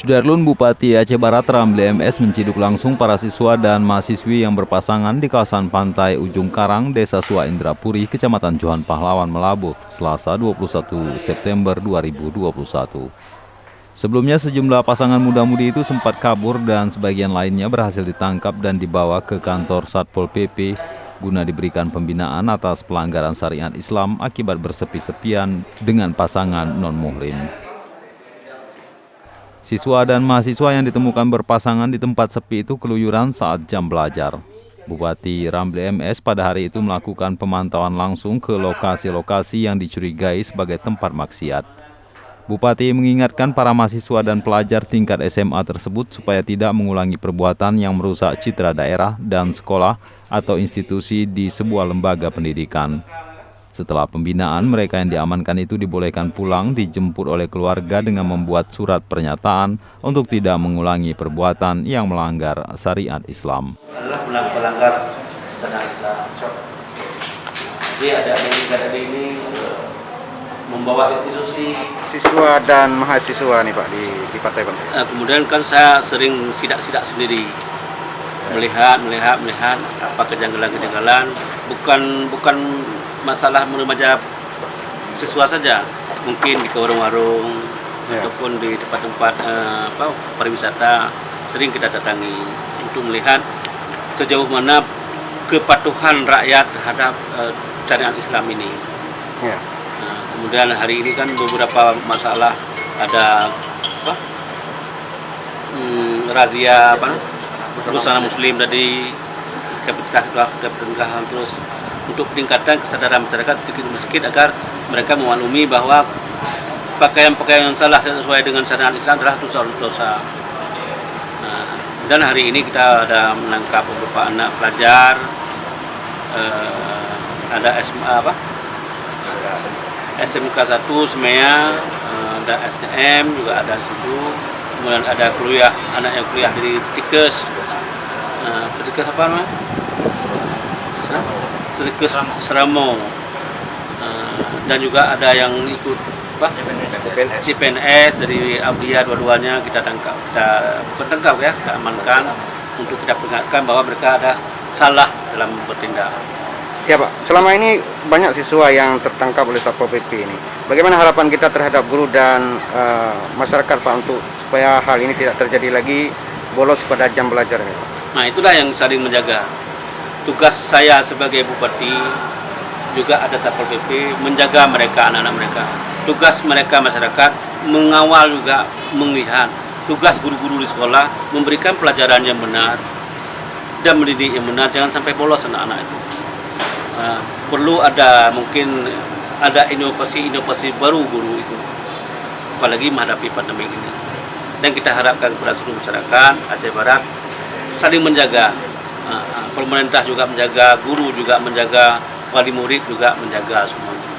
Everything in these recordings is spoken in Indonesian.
Sudarlun Bupati Aceh Barat Ramli MS menciduk langsung para siswa dan mahasiswi yang berpasangan di kawasan pantai Ujung Karang, Desa Sua Indrapuri, Kecamatan Johan Pahlawan, Melabuh, Selasa 21 September 2021. Sebelumnya sejumlah pasangan muda-mudi itu sempat kabur dan sebagian lainnya berhasil ditangkap dan dibawa ke kantor Satpol PP guna diberikan pembinaan atas pelanggaran syariat Islam akibat bersepi-sepian dengan pasangan non-muhrim. Siswa dan mahasiswa yang ditemukan berpasangan di tempat sepi itu keluyuran saat jam belajar. Bupati Ramli MS pada hari itu melakukan pemantauan langsung ke lokasi-lokasi yang dicurigai sebagai tempat maksiat. Bupati mengingatkan para mahasiswa dan pelajar tingkat SMA tersebut supaya tidak mengulangi perbuatan yang merusak citra daerah dan sekolah atau institusi di sebuah lembaga pendidikan. Setelah pembinaan, mereka yang diamankan itu dibolehkan pulang, dijemput oleh keluarga dengan membuat surat pernyataan untuk tidak mengulangi perbuatan yang melanggar syariat Islam. Adalah pelanggar syariat Islam. Jadi ada ini membawa institusi siswa dan mahasiswa nih Pak di Pantai Pantai. Kemudian kan saya sering sidak sendiri, melihat apa kejanggalan-kejanggalan, bukan masalah remaja siswa saja, mungkin di warung-warung ataupun di tempat-tempat pariwisata sering kita datangi untuk melihat sejauh mana kepatuhan rakyat terhadap syariat Islam ini. Kemudian hari ini kan beberapa masalah, ada razia busana muslim tadi, keberkahan terus untuk peningkatan kesadaran masyarakat sedikit demi sedikit agar mereka memaklumi bahwa pakaian-pakaian yang salah sesuai dengan syariat Islam adalah dosa. Dan hari ini kita ada menangkap beberapa anak pelajar, ada SMK 1 Semea, ada STM juga ada di situ. Kemudian ada anak yang kuliah dari Stikes apa namanya? Stikes Seramo. Dan juga ada yang ikut CPNS dari Abdiya, dua-duanya kita amankan untuk kita peringatkan bahwa mereka ada salah dalam bertindak. Ya Pak, selama ini banyak siswa yang tertangkap oleh Satpol PP ini. Bagaimana harapan kita terhadap guru dan masyarakat Pak untuk supaya hal ini tidak terjadi lagi, bolos pada jam belajar ini Pak? Nah itulah yang saling menjaga. Tugas saya sebagai Bupati, juga ada Satpol PP menjaga mereka, anak-anak mereka. Tugas mereka masyarakat mengawal juga, melihat. Tugas guru-guru di sekolah memberikan pelajaran yang benar dan mendidik yang benar, jangan sampai bolos anak-anak itu. Perlu mungkin ada inovasi baru guru itu, apalagi menghadapi pandemi ini. Dan kita harapkan kepada seluruh masyarakat Aceh Barat saling menjaga. Pemerintah juga menjaga, guru juga menjaga, wali murid juga menjaga semuanya.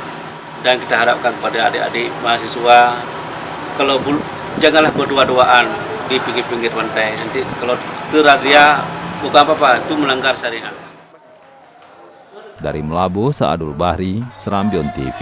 Dan kita harapkan kepada adik-adik mahasiswa, janganlah berdua-duaan di pinggir-pinggir pantai. Nanti kalau terazia bukan apa-apa, itu melanggar syariat. Dari Melabuh, Saadul Bahri, Serambion TV.